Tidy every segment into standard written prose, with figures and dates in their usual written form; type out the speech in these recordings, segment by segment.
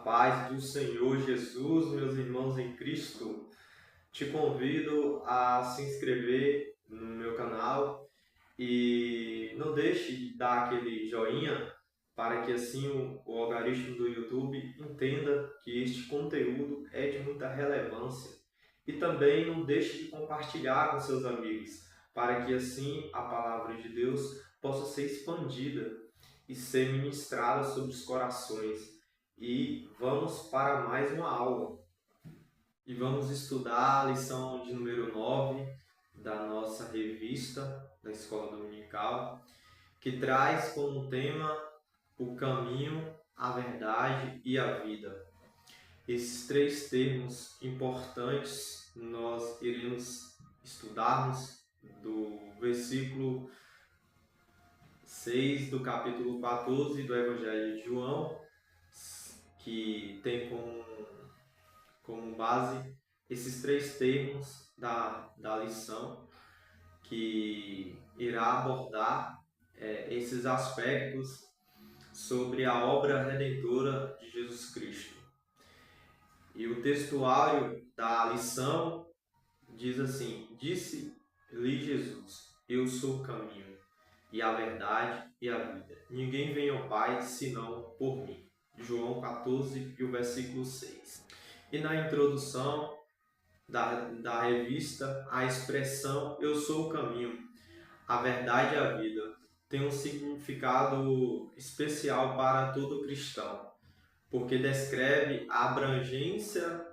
paz do Senhor Jesus, meus irmãos em Cristo, te convido a se inscrever no meu canal e não deixe de dar aquele joinha para que assim o algoritmo do YouTube entenda que este conteúdo é de muita relevância. E também não deixe de compartilhar com seus amigos, para que assim a palavra de Deus possa ser expandida e ser ministrada sobre os corações. E vamos para mais uma aula. E vamos estudar a lição de número 9 da nossa revista da Escola Dominical, que traz como tema o caminho, a verdade e a vida. Esses três termos importantes nós iremos estudarmos do versículo 6 do capítulo 14 do Evangelho de João, que tem como base esses três termos da lição, que irá abordar esses aspectos sobre a obra redentora de Jesus Cristo. E o textuário da lição diz assim: disse-lhe Jesus, eu sou o caminho e a verdade e a vida. Ninguém vem ao Pai senão por mim. João 14 e o versículo 6. E na introdução da revista, a expressão eu sou o caminho, a verdade e a vida tem um significado especial para todo cristão, porque descreve a abrangência,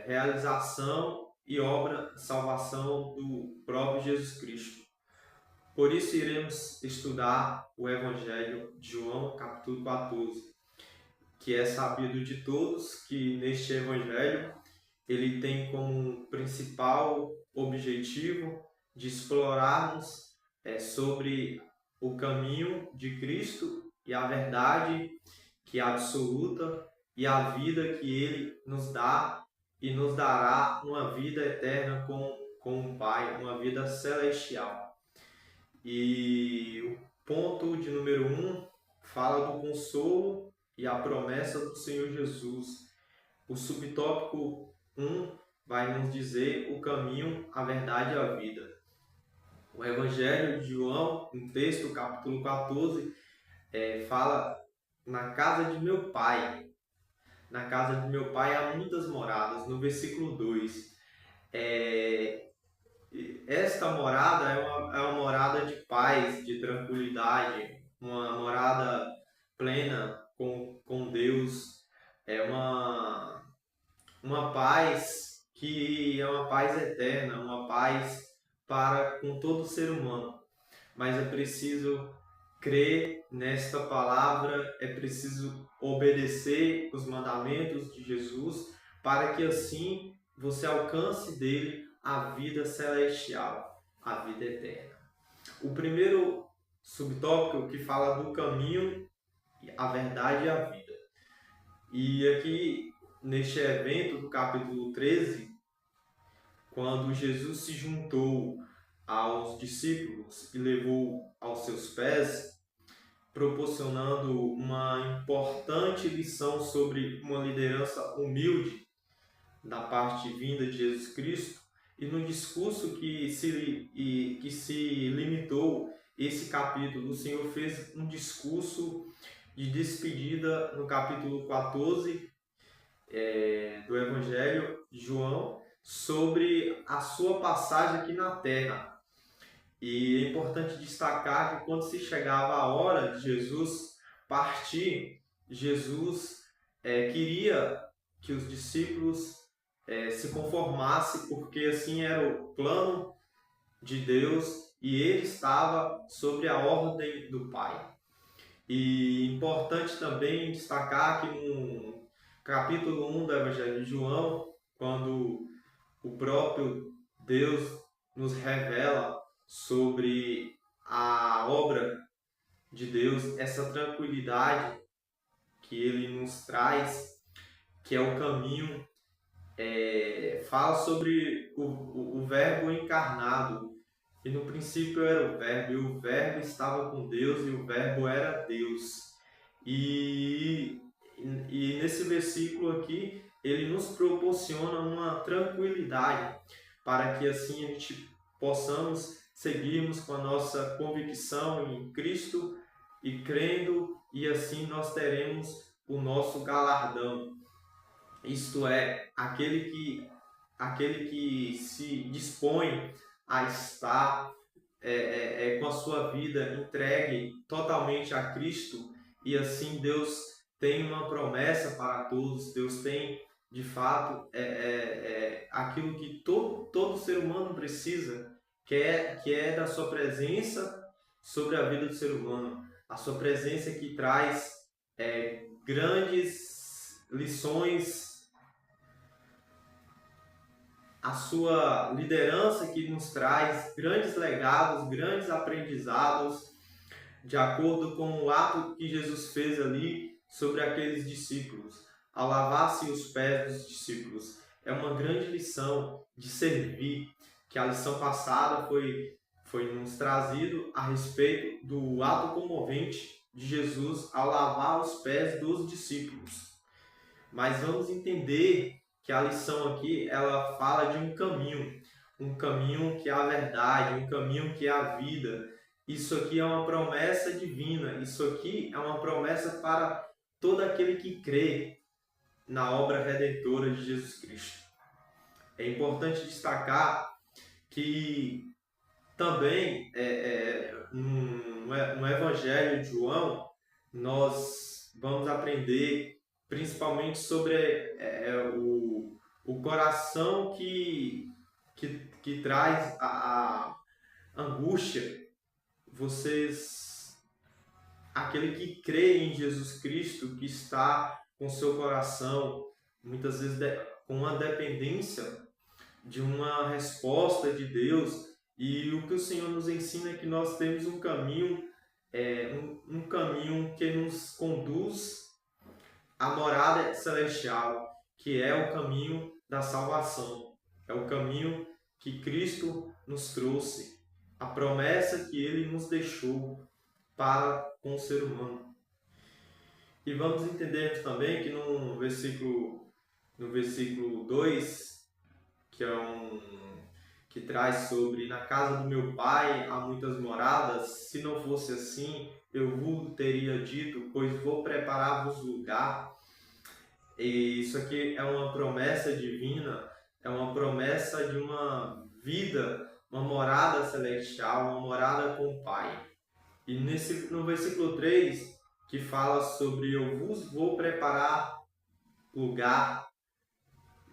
realização e obra de salvação do próprio Jesus Cristo. Por isso iremos estudar o Evangelho de João, capítulo 14, que é sabido de todos que neste Evangelho ele tem como principal objetivo de explorarmos sobre o caminho de Cristo e a verdade que é absoluta e a vida que Ele nos dá e nos dará uma vida eterna com o Pai, uma vida celestial. E o ponto de número 1 fala do consolo e a promessa do Senhor Jesus. O subtópico 1 vai nos dizer o caminho, a verdade e a vida. O Evangelho de João, no texto, capítulo 14, fala: na casa de meu pai. Na casa de meu pai há muitas moradas. No versículo 2. Esta morada é uma morada de paz, de tranquilidade, uma morada plena com Deus. É uma paz que é uma paz eterna, uma paz para com todo ser humano. Mas é preciso crer nesta palavra, é preciso obedecer os mandamentos de Jesus para que assim você alcance dele a vida celestial, a vida eterna. O primeiro subtópico que fala do caminho, a verdade e a vida. E aqui neste evento do capítulo 13, quando Jesus se juntou aos discípulos e levou aos seus pés, proporcionando uma importante lição sobre uma liderança humilde da parte vinda de Jesus Cristo, e no discurso que se limitou esse capítulo, o Senhor fez um discurso de despedida no capítulo 14 do Evangelho de João, sobre a sua passagem aqui na Terra. E é importante destacar que quando se chegava a hora de Jesus partir, Jesus queria que os discípulos se conformassem, porque assim era o plano de Deus e ele estava sobre a ordem do Pai. E importante também destacar que no capítulo 1 do Evangelho de João, quando o próprio Deus nos revela sobre a obra de Deus, essa tranquilidade que Ele nos traz, que é o caminho, fala sobre o Verbo encarnado. E no princípio era o Verbo, e o Verbo estava com Deus, e o Verbo era Deus. E E nesse versículo aqui, ele nos proporciona uma tranquilidade para que assim a gente possamos seguirmos com a nossa convicção em Cristo e crendo, e assim nós teremos o nosso galardão. Isto é, aquele que se dispõe a estar com a sua vida entregue totalmente a Cristo, e assim Deus tem uma promessa para todos. Deus tem de fato aquilo que todo ser humano precisa, que é da sua presença sobre a vida do ser humano, a sua presença que traz grandes lições, a sua liderança que nos traz grandes legados, grandes aprendizados, de acordo com o ato que Jesus fez ali sobre aqueles discípulos, ao lavar-se os pés dos discípulos. É uma grande lição de servir, que a lição passada foi nos trazido a respeito do ato comovente de Jesus ao lavar os pés dos discípulos. Mas vamos entender que a lição aqui, ela fala de um caminho que é a verdade, um caminho que é a vida. Isso aqui é uma promessa divina, isso aqui é uma promessa para todo aquele que crê na obra redentora de Jesus Cristo. É importante destacar que também no Evangelho de João, nós vamos aprender principalmente sobre o coração que traz a angústia. Aquele que crê em Jesus Cristo, que está com seu coração, muitas vezes com uma dependência de uma resposta de Deus, e o que o Senhor nos ensina é que nós temos um caminho, um caminho que nos conduz à morada celestial, que é o caminho da salvação, é o caminho que Cristo nos trouxe, a promessa que Ele nos deixou para com o ser humano. E vamos entender também que no versículo 2, que traz sobre: na casa do meu pai há muitas moradas, se não fosse assim, eu vos teria dito, pois vou preparar-vos lugar. E isso aqui é uma promessa divina, é uma promessa de uma vida, uma morada celestial, uma morada com o Pai. E no versículo 3, que fala sobre: eu vos vou preparar lugar.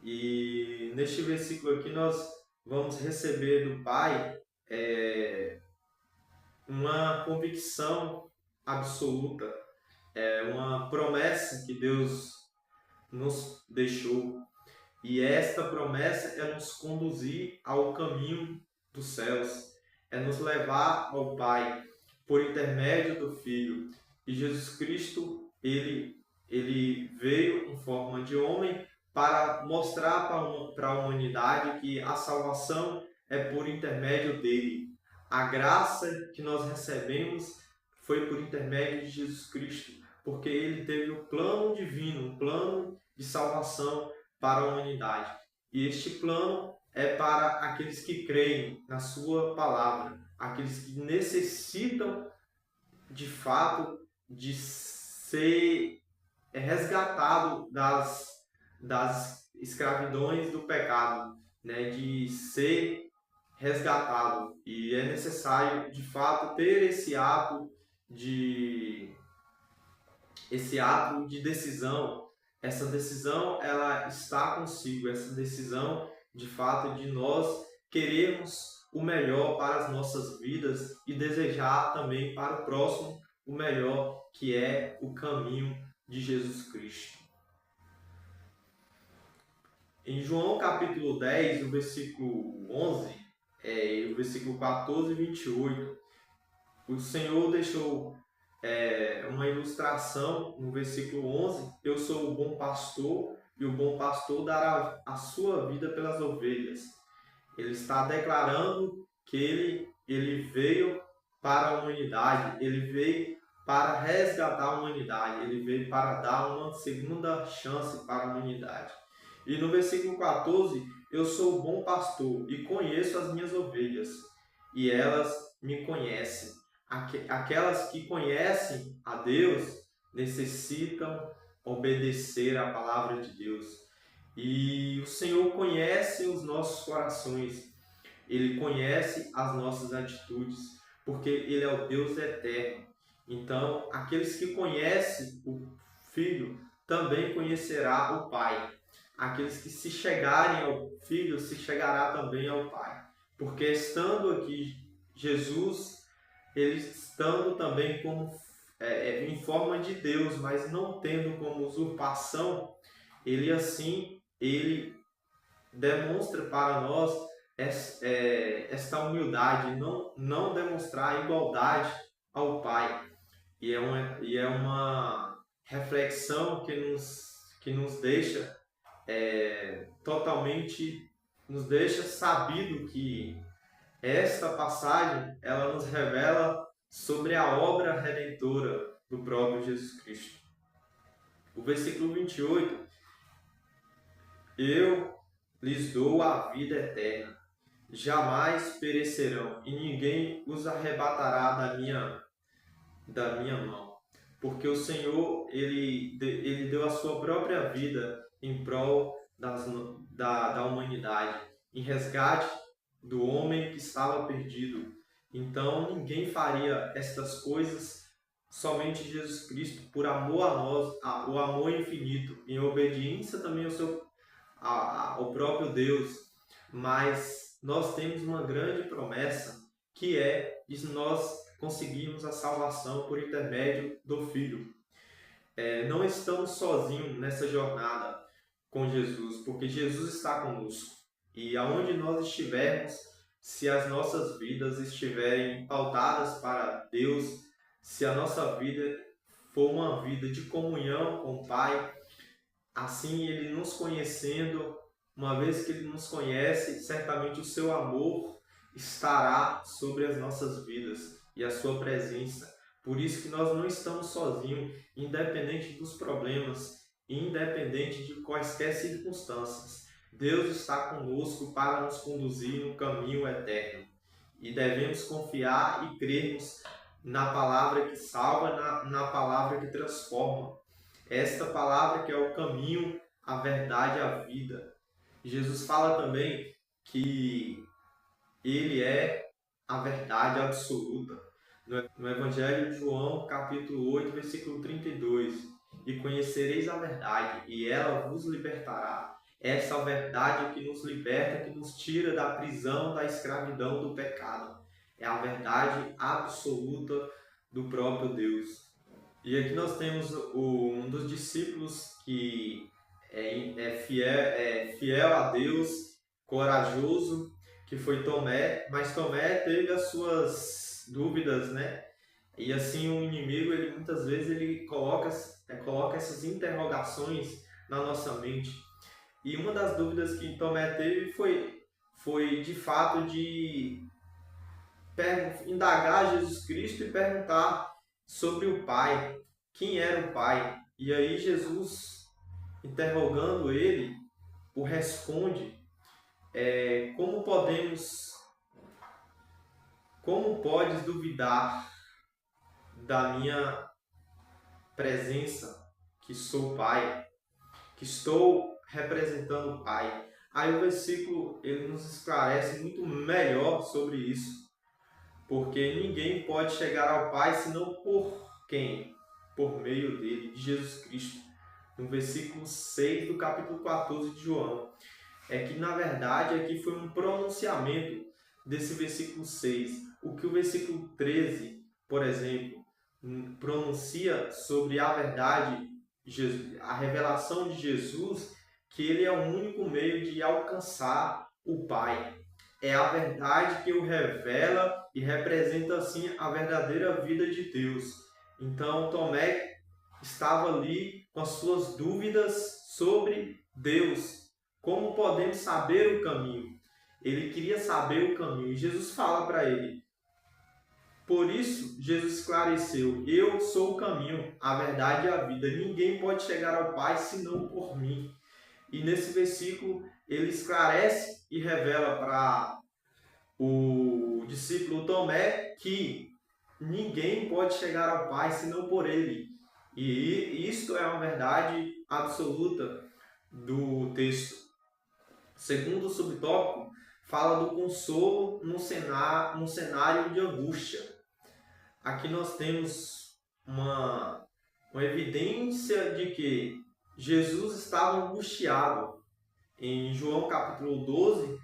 E neste versículo aqui nós vamos receber do Pai uma convicção absoluta, uma promessa que Deus nos deixou. E esta promessa é nos conduzir ao caminho dos céus, é nos levar ao Pai por intermédio do Filho. E Jesus Cristo, ele veio em forma de homem para mostrar para a humanidade que a salvação é por intermédio dele. A graça que nós recebemos foi por intermédio de Jesus Cristo, porque ele teve o plano divino, um plano de salvação para a humanidade. E este plano é para aqueles que creem na sua palavra, aqueles que necessitam de fato de ser resgatado das escravidões do pecado, né? De ser resgatado. E é necessário de fato ter esse ato de decisão. Essa decisão, ela está consigo, essa decisão de fato de nós queremos o melhor para as nossas vidas e desejar também para o próximo o melhor, que é o caminho de Jesus Cristo. Em João capítulo 10, o versículo 11, o versículo 14 e 28, o Senhor deixou uma ilustração no versículo 11: eu sou o bom pastor, e o bom pastor dará a sua vida pelas ovelhas. Ele está declarando que ele veio para a humanidade, ele veio para resgatar a humanidade, ele veio para dar uma segunda chance para a humanidade. E no versículo 14, eu sou o bom pastor e conheço as minhas ovelhas, e elas me conhecem. Aquelas que conhecem a Deus necessitam obedecer à palavra de Deus. E o Senhor conhece os nossos corações, Ele conhece as nossas atitudes, porque Ele é o Deus eterno. Então, aqueles que conhecem o Filho também conhecerá o Pai. Aqueles que se chegarem ao Filho, se chegará também ao Pai. Porque estando aqui Jesus, ele estando também como em forma de Deus, mas não tendo como usurpação, ele demonstra para nós esta humildade, não demonstrar igualdade ao Pai. E é uma reflexão que nos deixa totalmente, nos deixa sabido que esta passagem ela nos revela sobre a obra redentora do próprio Jesus Cristo. O versículo 28, eu lhes dou a vida eterna, jamais perecerão e ninguém os arrebatará da minha mão. Porque o Senhor, ele deu a sua própria vida em prol da humanidade, em resgate do homem que estava perdido. Então ninguém faria estas coisas, somente Jesus Cristo, por amor a nós, o amor infinito, em obediência também ao próprio Deus. Mas nós temos uma grande promessa, que é de nós conseguirmos a salvação por intermédio do Filho. Não estamos sozinhos nessa jornada com Jesus, porque Jesus está conosco. E aonde nós estivermos, se as nossas vidas estiverem pautadas para Deus, se a nossa vida for uma vida de comunhão com o Pai, assim Ele nos conhecendo, uma vez que Ele nos conhece, certamente o seu amor estará sobre as nossas vidas e a sua presença. Por isso que nós não estamos sozinhos, independente dos problemas, independente de quaisquer circunstâncias. Deus está conosco para nos conduzir no caminho eterno. E devemos confiar e crermos na palavra que salva, na palavra que transforma. Esta palavra que é o caminho, a verdade e a vida. Jesus fala também que Ele é a verdade absoluta. No Evangelho de João, capítulo 8, versículo 32. E conhecereis a verdade, e ela vos libertará. Essa verdade que nos liberta, que nos tira da prisão, da escravidão, do pecado. É a verdade absoluta do próprio Deus. E aqui nós temos um dos discípulos que é fiel a Deus, corajoso, que foi Tomé, mas Tomé teve as suas dúvidas, né? E assim o inimigo, ele muitas vezes ele coloca essas interrogações na nossa mente. E uma das dúvidas que Tomé teve foi de fato de indagar Jesus Cristo e perguntar sobre o Pai, quem era o Pai. E aí Jesus, interrogando ele, o responde: como podes duvidar da minha presença, que sou Pai, que estou representando o Pai? Aí o versículo ele nos esclarece muito melhor sobre isso, porque ninguém pode chegar ao Pai senão por quem? Por meio dele, de Jesus Cristo. No versículo 6 do capítulo 14 de João. É que, na verdade, aqui foi um pronunciamento desse versículo 6. O que o versículo 13, por exemplo, pronuncia sobre a verdade, a revelação de Jesus, que ele é o único meio de alcançar o Pai. É a verdade que o revela e representa, assim, a verdadeira vida de Deus. Então, Tomé estava ali com as suas dúvidas sobre Deus. Como podemos saber o caminho? Ele queria saber o caminho. E Jesus fala para ele: Por isso, Jesus esclareceu: eu sou o caminho, a verdade e a vida. Ninguém pode chegar ao Pai senão por mim. E nesse versículo ele esclarece e revela para o discípulo Tomé que ninguém pode chegar ao Pai senão por ele. E isto é uma verdade absoluta do texto. Segundo subtópico, fala do consolo num cenário de angústia. Aqui nós temos uma evidência de que Jesus estava angustiado. Em João capítulo 12,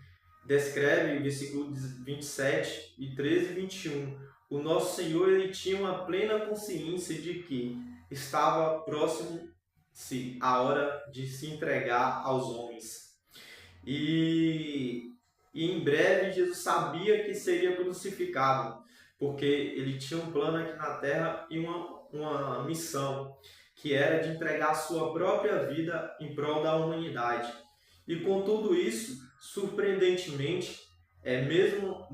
descreve o versículo 27 e 13 e 21. O nosso Senhor ele tinha uma plena consciência de que estava próximo-se a hora de se entregar aos homens. E em breve Jesus sabia que seria crucificado, porque ele tinha um plano aqui na terra e uma missão, que era de entregar a sua própria vida em prol da humanidade. E com tudo isso, surpreendentemente, mesmo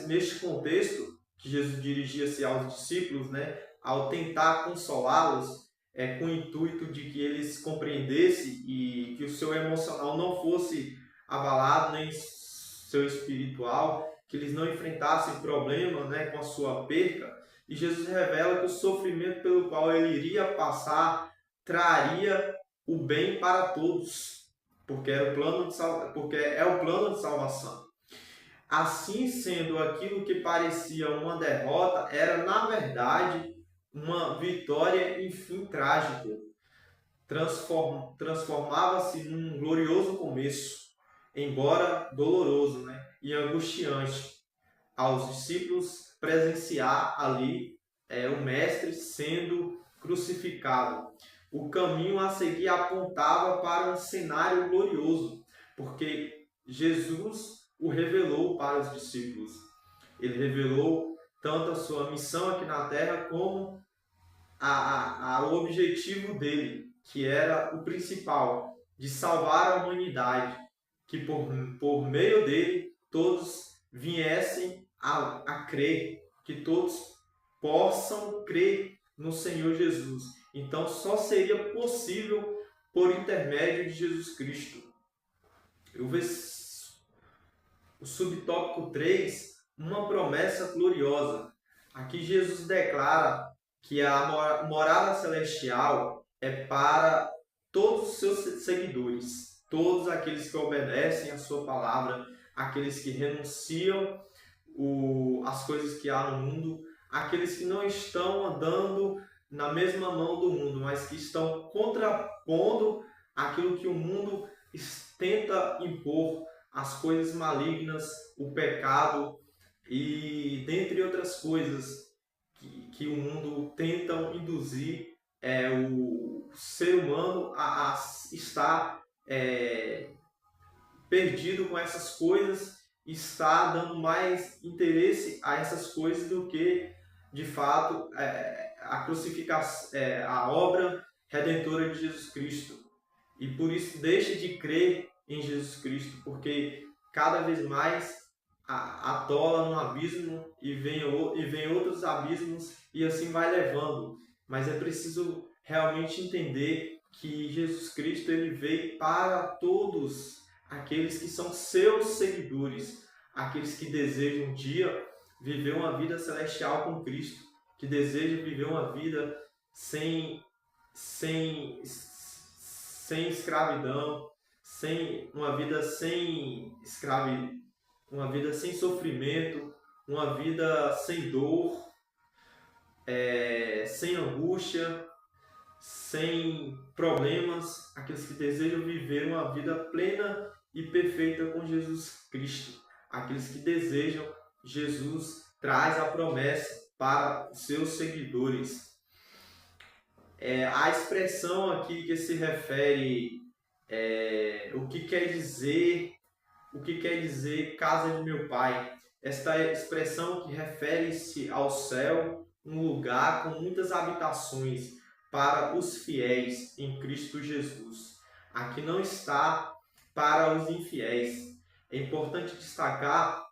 neste contexto que Jesus dirigia-se aos discípulos, ao tentar consolá-los, com o intuito de que eles compreendessem e que o seu emocional não fosse abalado, nem seu espiritual, que eles não enfrentassem problema com a sua perca. E Jesus revela que o sofrimento pelo qual ele iria passar traria o bem para todos, porque é o plano de salvação. Assim sendo, aquilo que parecia uma derrota era, na verdade, uma vitória, enfim, trágica. Transformava-se num glorioso começo, embora doloroso e angustiante, aos discípulos presenciar ali o Mestre sendo crucificado. O caminho a seguir apontava para um cenário glorioso, porque Jesus o revelou para os discípulos. Ele revelou tanto a sua missão aqui na terra como o objetivo dele, que era o principal, de salvar a humanidade, que por meio dele todos viessem a crer, que todos possam crer no Senhor Jesus. Então só seria possível por intermédio de Jesus Cristo. O subtópico 3, uma promessa gloriosa. Aqui Jesus declara que a morada celestial é para todos os seus seguidores, todos aqueles que obedecem a sua palavra, aqueles que renunciam as coisas que há no mundo, aqueles que não estão andando na mesma mão do mundo, mas que estão contrapondo aquilo que o mundo tenta impor, as coisas malignas, o pecado e dentre outras coisas que o mundo tenta induzir o ser humano a estar perdido com essas coisas, está dando mais interesse a essas coisas do que, de fato, a crucificação, a obra redentora de Jesus Cristo. E por isso deixe de crer em Jesus Cristo, porque cada vez mais atola no abismo e vem outros abismos e assim vai levando. Mas é preciso realmente entender que Jesus Cristo ele veio para todos aqueles que são seus seguidores, aqueles que desejam um dia viver uma vida celestial com Cristo, que desejam viver uma vida sem escravidão, uma vida sem sofrimento, uma vida sem dor, sem angústia, sem problemas, aqueles que desejam viver uma vida plena e perfeita com Jesus Cristo, aqueles que desejam. Jesus traz a promessa para os seus seguidores. A expressão aqui que se refere o que quer dizer casa de meu pai. Esta expressão que refere-se ao céu, um lugar com muitas habitações para os fiéis em Cristo Jesus. Aqui não está para os infiéis. É importante destacar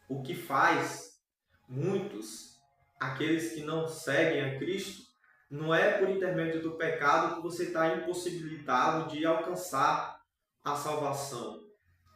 o que faz muitos, aqueles que não seguem a Cristo, não é por intermédio do pecado que você está impossibilitado de alcançar a salvação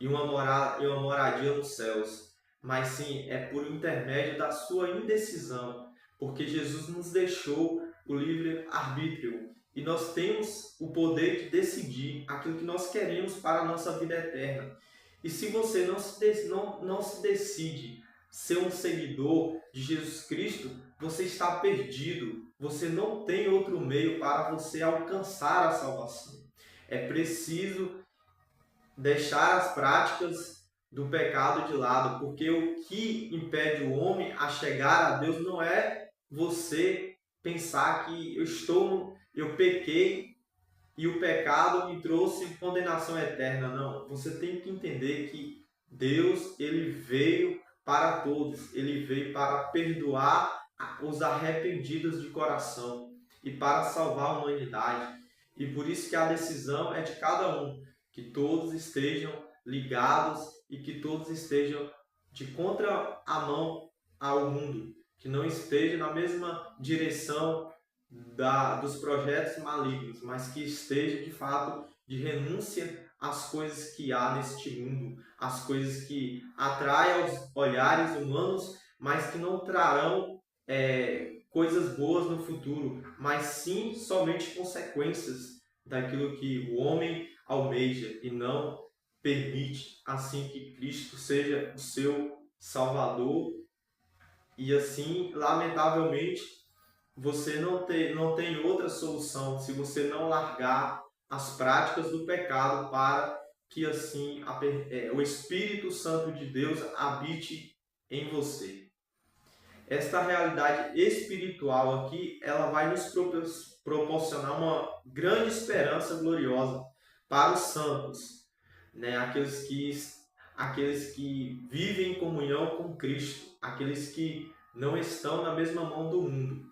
e uma moradia nos céus, mas sim é por intermédio da sua indecisão, porque Jesus nos deixou o livre-arbítrio e nós temos o poder de decidir aquilo que nós queremos para a nossa vida eterna. E se você não se decide ser um seguidor de Jesus Cristo, você está perdido. Você não tem outro meio para você alcançar a salvação. É preciso deixar as práticas do pecado de lado, porque o que impede o homem a chegar a Deus não é você pensar que eu pequei e o pecado me trouxe condenação eterna. Não, você tem que entender que Deus, ele veio para todos, ele veio para perdoar os arrependidos de coração e para salvar a humanidade. E por isso que a decisão é de cada um, que todos estejam ligados e que todos estejam de contramão ao mundo, que não estejam na mesma direção dos projetos malignos, mas que esteja de fato de renúncia às coisas que há neste mundo, às coisas que atraem aos olhares humanos, mas que não trarão coisas boas no futuro, mas sim somente consequências daquilo que o homem almeja e não permite, assim que Cristo seja o seu Salvador. E assim, lamentavelmente, você não tem outra solução se você não largar as práticas do pecado para que assim o Espírito Santo de Deus habite em você. Esta realidade espiritual aqui, ela vai nos proporcionar uma grande esperança gloriosa para os santos, né? Aqueles que vivem em comunhão com Cristo, aqueles que não estão na mesma mão do mundo.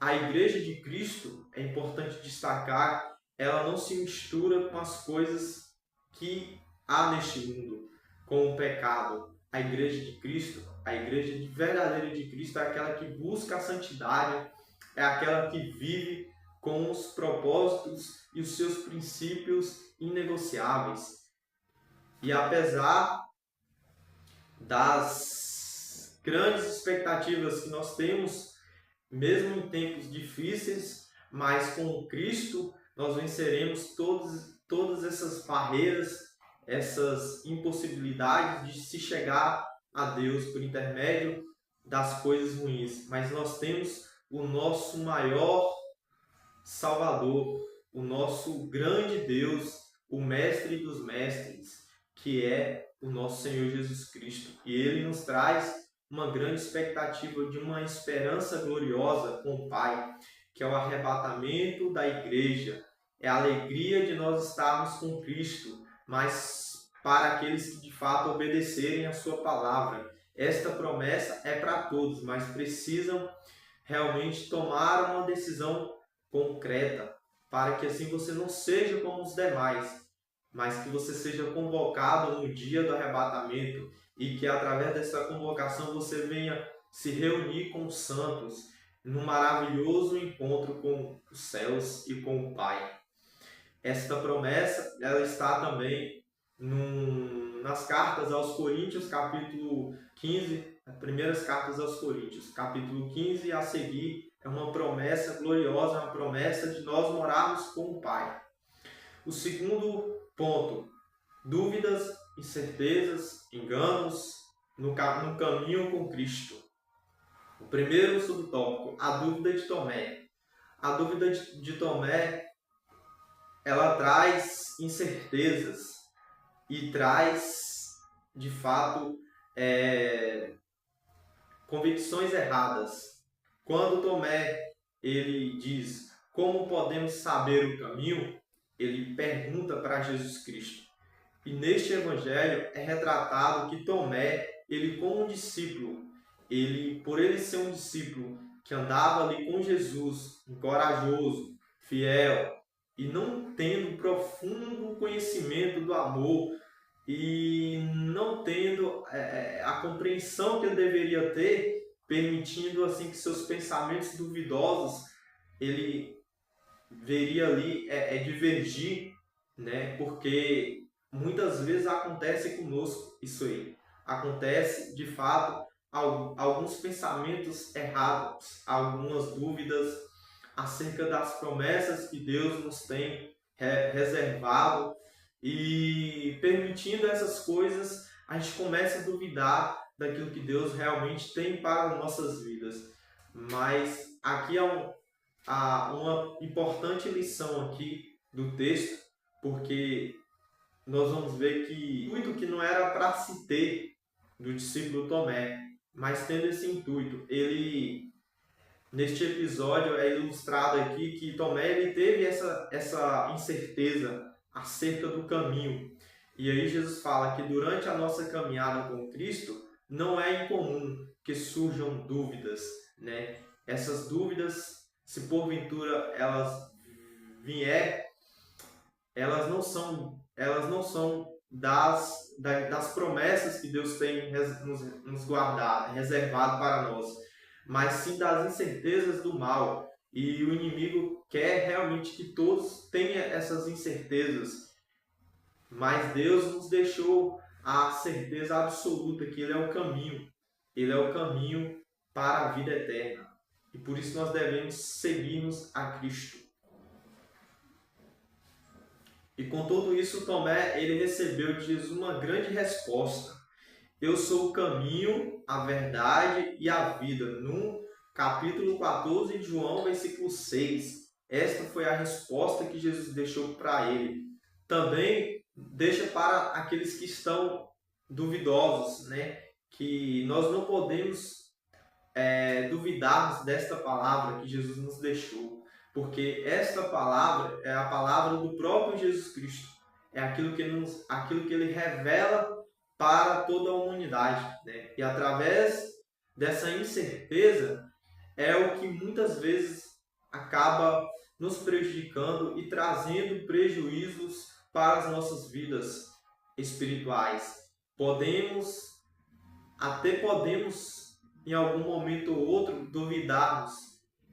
A Igreja de Cristo, é importante destacar, ela não se mistura com as coisas que há neste mundo, com o pecado. A Igreja de Cristo, a Igreja verdadeira de Cristo é aquela que busca a santidade, é aquela que vive com os propósitos e os seus princípios inegociáveis. E apesar das grandes expectativas que nós temos, mesmo em tempos difíceis, mas com Cristo nós venceremos todas essas barreiras, essas impossibilidades de se chegar a Deus por intermédio das coisas ruins. Mas nós temos o nosso maior Salvador, o nosso grande Deus, o Mestre dos Mestres, que é o nosso Senhor Jesus Cristo. E Ele nos traz uma grande expectativa de uma esperança gloriosa com o Pai, que é o arrebatamento da igreja, é a alegria de nós estarmos com Cristo, mas para aqueles que de fato obedecerem a sua palavra. Esta promessa é para todos, mas precisam realmente tomar uma decisão concreta, para que assim você não seja como os demais, mas que você seja convocado no dia do arrebatamento e que através dessa convocação você venha se reunir com os santos num maravilhoso encontro com os céus e com o Pai. Esta promessa, ela está também nas cartas aos Coríntios, capítulo 15, as primeiras cartas aos Coríntios, capítulo 15 a seguir, é uma promessa gloriosa, uma promessa de nós morarmos com o Pai. O segundo ponto, dúvidas, incertezas, enganos no caminho com Cristo. O primeiro subtópico, a dúvida de Tomé. A dúvida de Tomé, ela traz incertezas e traz, de fato, convicções erradas. Quando Tomé ele diz, como podemos saber o caminho? Ele pergunta para Jesus Cristo. E neste evangelho é retratado que Tomé, ele como um discípulo, por ele ser um discípulo que andava ali com Jesus, corajoso, fiel, e não tendo profundo conhecimento do amor e não tendo a compreensão que ele deveria ter, permitindo assim que seus pensamentos duvidosos ele veria ali divergir, né? Porque muitas vezes acontece conosco isso aí. Acontece, de fato, alguns pensamentos errados, algumas dúvidas acerca das promessas que Deus nos tem reservado, e permitindo essas coisas, a gente começa a duvidar daquilo que Deus realmente tem para as nossas vidas. Mas aqui há uma importante lição aqui do texto, porque nós vamos ver que o intuito que não era para se ter do discípulo Tomé, mas tendo esse intuito, neste episódio é ilustrado aqui que Tomé ele teve essa incerteza acerca do caminho. E aí Jesus fala que durante a nossa caminhada com Cristo não é incomum que surjam dúvidas, né? Essas dúvidas, se porventura elas vier, elas não são das promessas que Deus tem nos guardado, reservado para nós, mas sim das incertezas do mal. E o inimigo quer realmente que todos tenham essas incertezas, mas Deus nos deixou a certeza absoluta que Ele é o caminho. Ele é o caminho para a vida eterna. E por isso nós devemos seguirmos a Cristo. E com tudo isso, Tomé ele recebeu de Jesus uma grande resposta. Eu sou o caminho, a verdade e a vida. No capítulo 14 de João, versículo 6. Esta foi a resposta que Jesus deixou para ele. Também deixa para aqueles que estão duvidosos, né? Que nós não podemos duvidarmos desta palavra que Jesus nos deixou. Porque esta palavra é a palavra do próprio Jesus Cristo. É aquilo que Ele revela para toda a humanidade, né? E através dessa incerteza é o que muitas vezes acaba nos prejudicando e trazendo prejuízos para as nossas vidas espirituais. Podemos em algum momento ou outro duvidarmos,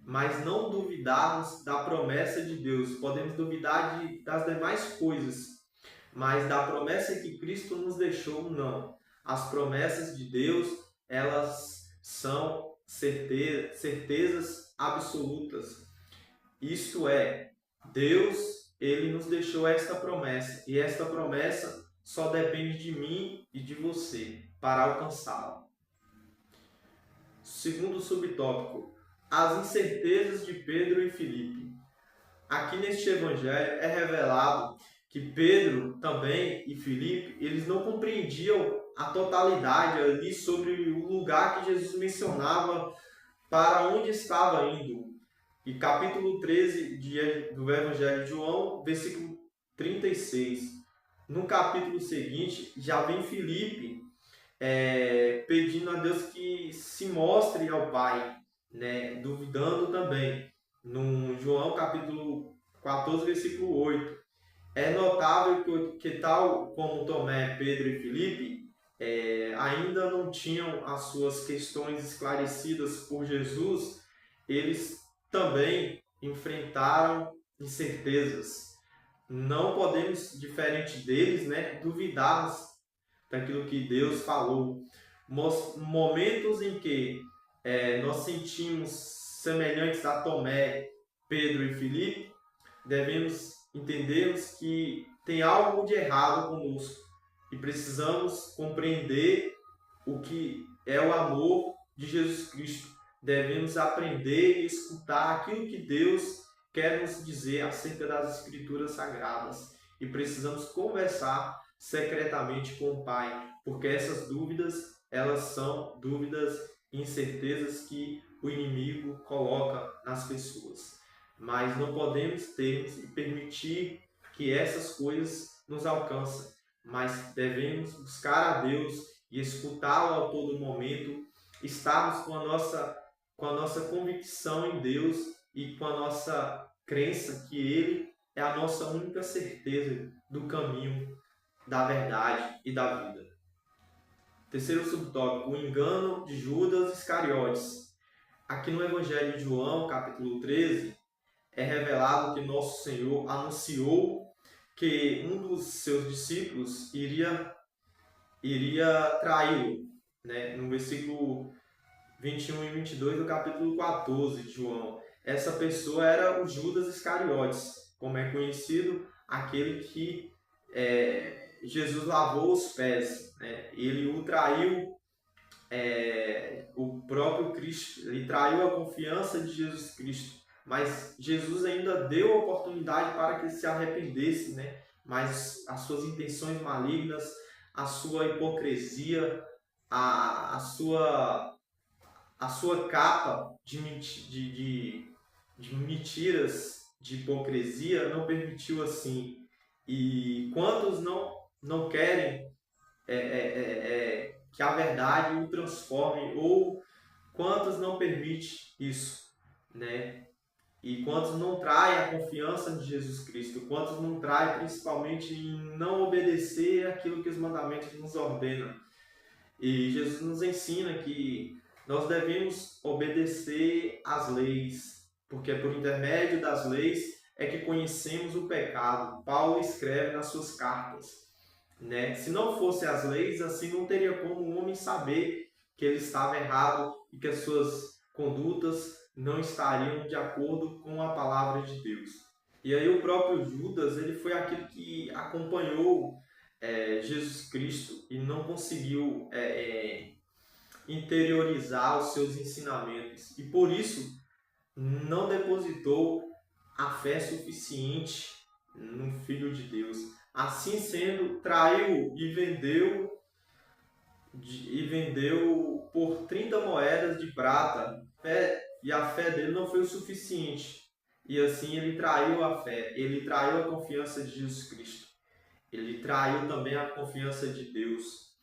mas não duvidarmos da promessa de Deus. Podemos duvidar das demais coisas, mas da promessa que Cristo nos deixou, não. As promessas de Deus, elas são certezas absolutas. Isto é, Deus, Ele nos deixou esta promessa, e esta promessa só depende de mim e de você para alcançá-la. Segundo subtópico, as incertezas de Pedro e Filipe. Aqui neste evangelho é revelado que Pedro também e Filipe, eles não compreendiam a totalidade ali sobre o lugar que Jesus mencionava para onde estava indo. E capítulo 13 do Evangelho de João, versículo 36. No capítulo seguinte, já vem Filipe pedindo a Deus que se mostre ao Pai, né? Duvidando também. No João capítulo 14, versículo 8. É notável que tal como Tomé, Pedro e Filipe, ainda não tinham as suas questões esclarecidas por Jesus, eles também enfrentaram incertezas. Não podemos, diferente deles, né, duvidarmos daquilo que Deus falou. Momentos em que nós sentimos semelhantes a Tomé, Pedro e Filipe, devemos entendermos que tem algo de errado conosco e precisamos compreender o que é o amor de Jesus Cristo. Devemos aprender e escutar aquilo que Deus quer nos dizer acerca das Escrituras Sagradas e precisamos conversar secretamente com o Pai, porque essas dúvidas, elas são dúvidas e incertezas que o inimigo coloca nas pessoas. Mas não podemos ter e permitir que essas coisas nos alcancem, mas devemos buscar a Deus e escutá-lo a todo momento, estarmos com a nossa convicção em Deus e com a nossa crença que Ele é a nossa única certeza do caminho, da verdade e da vida. Terceiro subtópico, o engano de Judas Iscariotes. Aqui no Evangelho de João, capítulo 13, é revelado que nosso Senhor anunciou que um dos seus discípulos iria traí-lo, né? No versículo 21 e 22 do capítulo 14 de João. Essa pessoa era o Judas Iscariotes, como é conhecido, aquele que Jesus lavou os pés, né? Ele o traiu, o próprio Cristo, ele traiu a confiança de Jesus Cristo, mas Jesus ainda deu a oportunidade para que ele se arrependesse, né? Mas as suas intenções malignas, a sua hipocrisia, a sua capa de mentiras, de hipocrisia, não permitiu assim. E quantos não querem que a verdade o transforme, ou quantos não permitem isso, né? E quantos não traem a confiança de Jesus Cristo, quantos não traem principalmente em não obedecer aquilo que os mandamentos nos ordenam. E Jesus nos ensina que nós devemos obedecer às leis, porque é por intermédio das leis é que conhecemos o pecado. Paulo escreve nas suas cartas, né? Se não fossem as leis, assim não teria como o homem saber que ele estava errado e que as suas condutas não estariam de acordo com a palavra de Deus. E aí o próprio Judas, ele foi aquele que acompanhou Jesus Cristo e não conseguiu interiorizar os seus ensinamentos. E por isso não depositou a fé suficiente no Filho de Deus. Assim sendo, traiu e vendeu por 30 moedas de prata. E a fé dele não foi o suficiente. E assim ele traiu a fé, ele traiu a confiança de Jesus Cristo. Ele traiu também a confiança de Deus.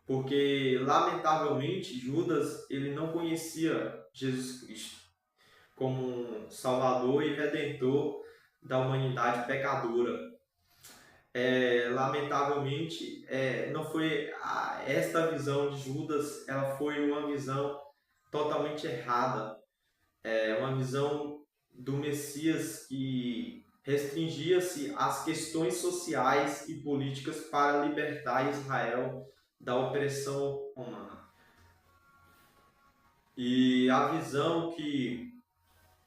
Porque, lamentavelmente, Judas ele não conhecia Jesus Cristo como Salvador e Redentor da humanidade pecadora. Lamentavelmente, não foi esta visão de Judas, ela foi uma visão totalmente errada. Uma visão do Messias que restringia-se às questões sociais e políticas para libertar Israel da opressão romana. E a visão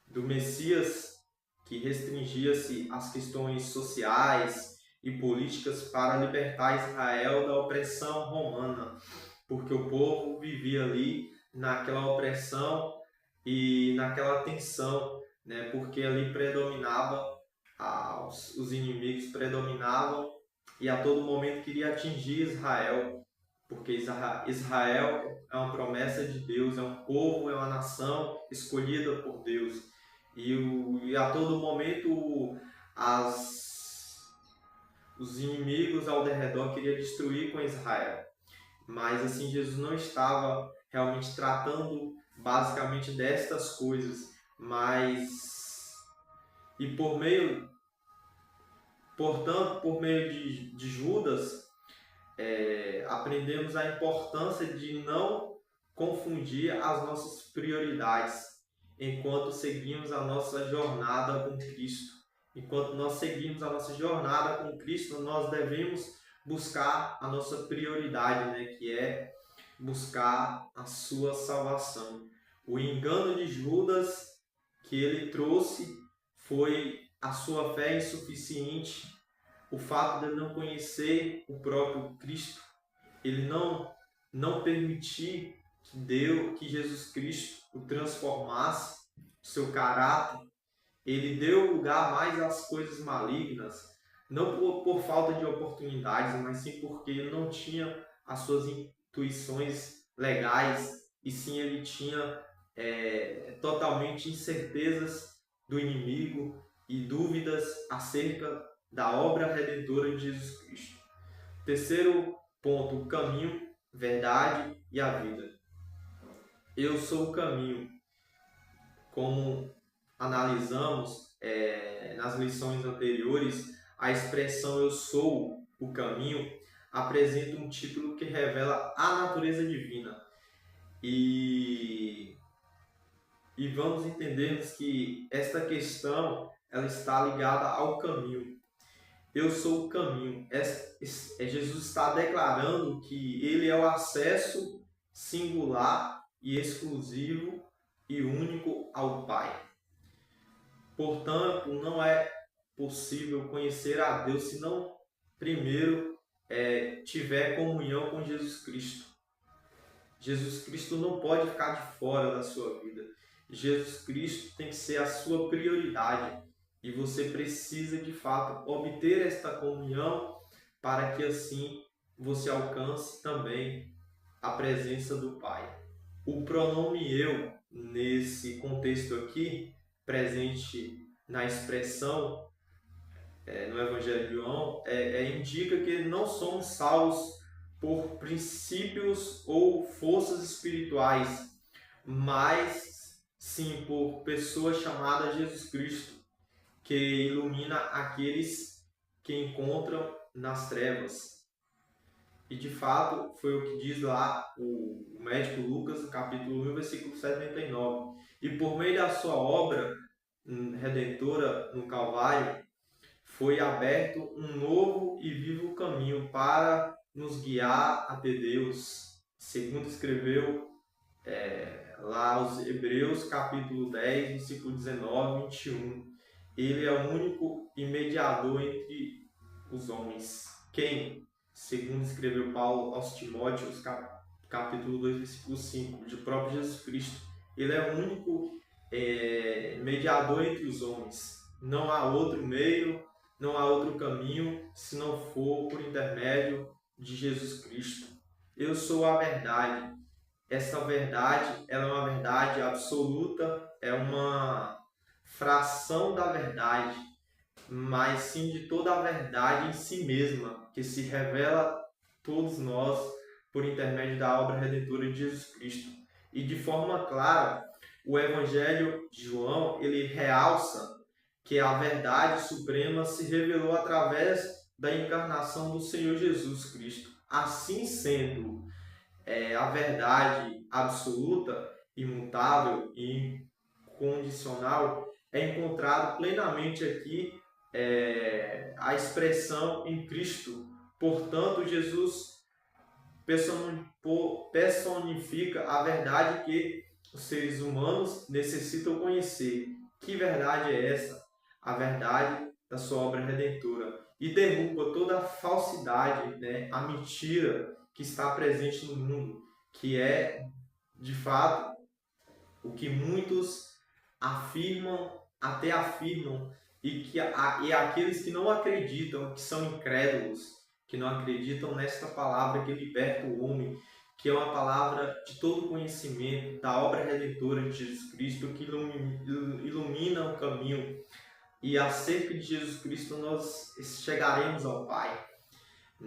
do Messias que restringia-se às questões sociais e políticas para libertar Israel da opressão romana, porque o povo vivia ali naquela opressão e naquela tensão, né? Porque ali predominava, os inimigos predominavam e a todo momento queria atingir Israel, porque Israel é uma promessa de Deus, é um povo, é uma nação escolhida por Deus. E a todo momento os inimigos ao redor queriam destruir com Israel. Mas assim, Jesus não estava realmente tratando basicamente destas coisas, portanto, por meio de Judas, aprendemos a importância de não confundir as nossas prioridades enquanto seguimos a nossa jornada com Cristo. Enquanto nós seguimos a nossa jornada com Cristo, nós devemos buscar a nossa prioridade, né? Que é buscar a sua salvação. O engano de Judas que ele trouxe foi a sua fé insuficiente, o fato de ele não conhecer o próprio Cristo, ele não permitir que Jesus Cristo o transformasse, seu caráter. Ele deu lugar mais às coisas malignas, não por falta de oportunidades, mas sim porque ele não tinha as suas intuições legais, e sim ele tinha totalmente incertezas do inimigo e dúvidas acerca da obra redentora de Jesus Cristo. Terceiro ponto, o caminho, verdade e a vida. Eu sou o caminho. Como analisamos nas lições anteriores, a expressão eu sou o caminho apresenta um título que revela a natureza divina. E vamos entendermos que esta questão ela está ligada ao caminho. Eu sou o caminho. Jesus está declarando que ele é o acesso singular e exclusivo e único ao Pai. Portanto, não é possível conhecer a Deus se não primeiro tiver comunhão com Jesus Cristo. Jesus Cristo não pode ficar de fora da sua vida. Jesus Cristo tem que ser a sua prioridade. E você precisa, de fato, obter esta comunhão para que assim você alcance também a presença do Pai. O pronome eu, nesse contexto aqui, presente na expressão no Evangelho de João, indica que não somos salvos por princípios ou forças espirituais, mas sim por pessoas chamadas Jesus Cristo, que ilumina aqueles que encontram nas trevas. E de fato, foi o que diz lá o médico Lucas, capítulo 1, versículo 79. E por meio da sua obra redentora no Calvário, foi aberto um novo e vivo caminho para nos guiar até Deus, segundo escreveu lá os Hebreus, capítulo 10, versículo 19 e 21. Ele é o único mediador entre os homens. Quem? Segundo escreveu Paulo aos Timóteos, capítulo 2, versículo 5, de próprio Jesus Cristo. Ele é o único mediador entre os homens. Não há outro meio, não há outro caminho, se não for por intermédio de Jesus Cristo. Eu sou a verdade. Essa verdade, ela é uma verdade absoluta, é uma fração da verdade, mas sim de toda a verdade em si mesma, que se revela a todos nós por intermédio da obra redentora de Jesus Cristo. E de forma clara, o Evangelho de João, ele realça que a verdade suprema se revelou através da encarnação do Senhor Jesus Cristo. Assim sendo, a verdade absoluta, imutável e incondicional, é encontrado plenamente aqui a expressão em Cristo. Portanto, Jesus personifica a verdade que os seres humanos necessitam conhecer. Que verdade é essa? A verdade da sua obra redentora. E derruba toda a falsidade, a mentira que está presente no mundo, que é, de fato, o que muitos afirmam, e aqueles que não acreditam, que são incrédulos, que não acreditam nesta palavra que liberta o homem, que é uma palavra de todo conhecimento, da obra redentora de Jesus Cristo, que ilumina o caminho. E acerca de Jesus Cristo nós chegaremos ao Pai.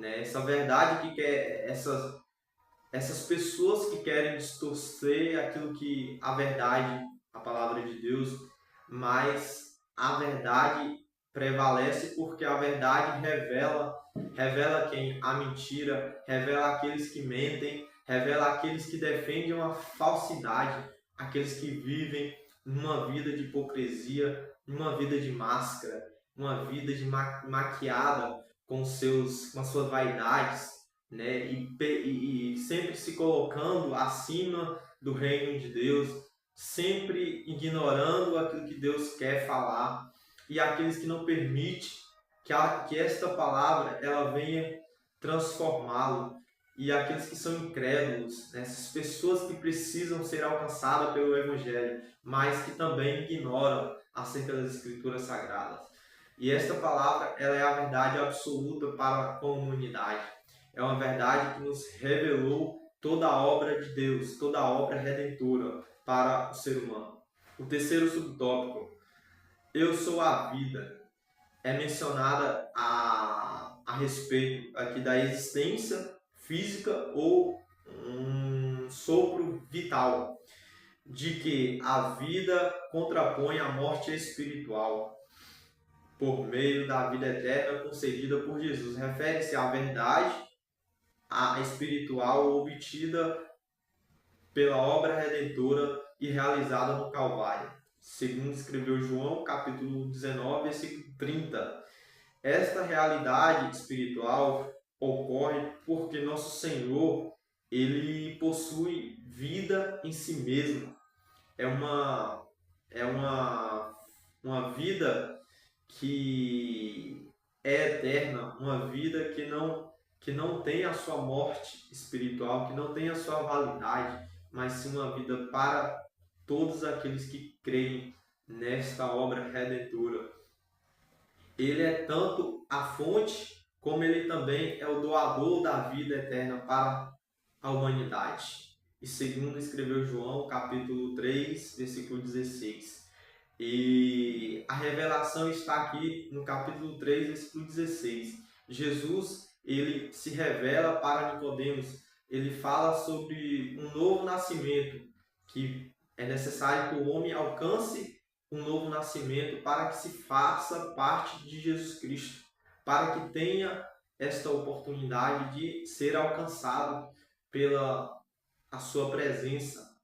Essa verdade que quer essas pessoas que querem distorcer aquilo que a verdade, a palavra de Deus, mas a verdade prevalece porque a verdade revela quem? A mentira, revela aqueles que mentem, revela aqueles que defendem uma falsidade, aqueles que vivem numa vida de hipocrisia, numa vida de máscara, uma vida maquiada com as suas vaidades, e sempre se colocando acima do reino de Deus, sempre ignorando aquilo que Deus quer falar, e aqueles que não permitem que esta palavra ela venha transformá-lo, e aqueles que são incrédulos, essas pessoas que precisam ser alcançadas pelo Evangelho, mas que também ignoram acerca das Escrituras Sagradas. E esta palavra ela é a verdade absoluta para a comunidade. É uma verdade que nos revelou toda a obra de Deus, toda a obra redentora para o ser humano. O terceiro subtópico, eu sou a vida, é mencionada a respeito aqui da existência física ou um sopro vital, de que a vida contrapõe a morte espiritual por meio da vida eterna concedida por Jesus. Refere-se à verdade a espiritual obtida pela obra redentora e realizada no Calvário. Segundo escreveu João, capítulo 19, versículo 30. Esta realidade espiritual ocorre porque nosso Senhor, ele possui vida em si mesmo. É uma vida que é eterna, uma vida que não tem a sua morte espiritual, que não tem a sua validade, mas sim uma vida para todos aqueles que creem nesta obra redentora. Ele é tanto a fonte, como ele também é o doador da vida eterna para a humanidade. E segundo escreveu João, capítulo 3, versículo 16. E a revelação está aqui no capítulo 3, versículo 16. Jesus, ele se revela para Nicodemos. Ele fala sobre um novo nascimento, que é necessário que o homem alcance um novo nascimento para que se faça parte de Jesus Cristo, para que tenha esta oportunidade de ser alcançado pela a sua presença.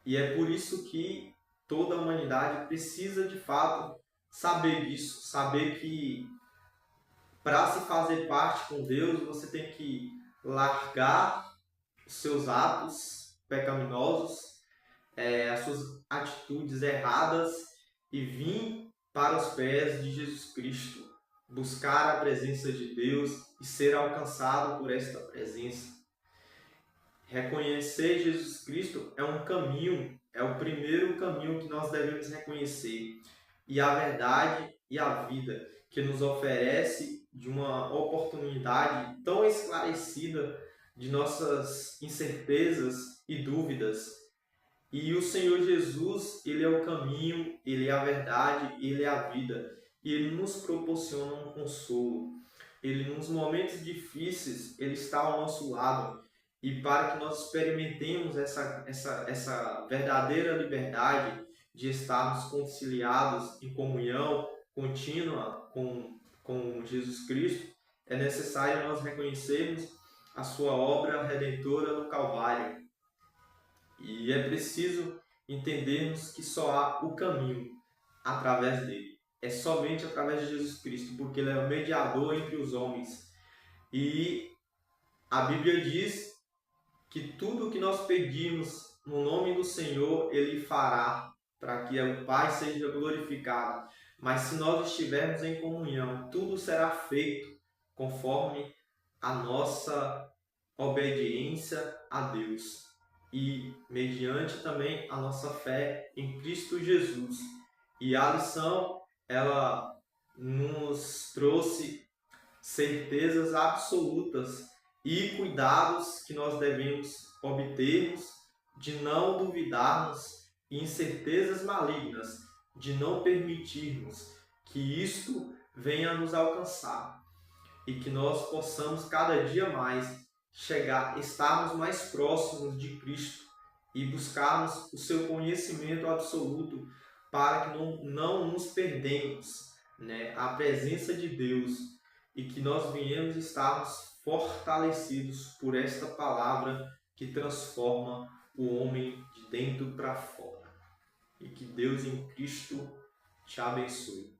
E é por isso que toda a humanidade precisa de fato saber disso, saber que para se fazer parte com Deus, você tem que largar os seus atos pecaminosos, as suas atitudes erradas e vir para os pés de Jesus Cristo, buscar a presença de Deus e ser alcançado por esta presença. Reconhecer Jesus Cristo é um caminho, é o primeiro caminho que nós devemos reconhecer. E a verdade e a vida que nos oferece de uma oportunidade tão esclarecida de nossas incertezas e dúvidas. E o Senhor Jesus, ele é o caminho, ele é a verdade, ele é a vida. E ele nos proporciona um consolo. Ele, nos momentos difíceis, ele está ao nosso lado. E para que nós experimentemos essa verdadeira liberdade de estarmos conciliados em comunhão contínua com Jesus Cristo, é necessário nós reconhecermos a sua obra redentora no Calvário. E é preciso entendermos que só há o caminho através dele. É somente através de Jesus Cristo, porque ele é o mediador entre os homens. E a Bíblia diz que tudo o que nós pedimos no nome do Senhor, ele fará, para que o Pai seja glorificado. Mas se nós estivermos em comunhão, tudo será feito conforme a nossa obediência a Deus e mediante também a nossa fé em Cristo Jesus. E a lição, ela nos trouxe certezas absolutas e cuidados que nós devemos obtermos de não duvidarmos e incertezas malignas, de não permitirmos que isto venha a nos alcançar e que nós possamos cada dia mais estarmos mais próximos de Cristo e buscarmos o seu conhecimento absoluto para que não nos perdemos, a presença de Deus e que nós venhamos estarmos fortalecidos por esta palavra que transforma o homem de dentro para fora. E que Deus em Cristo te abençoe.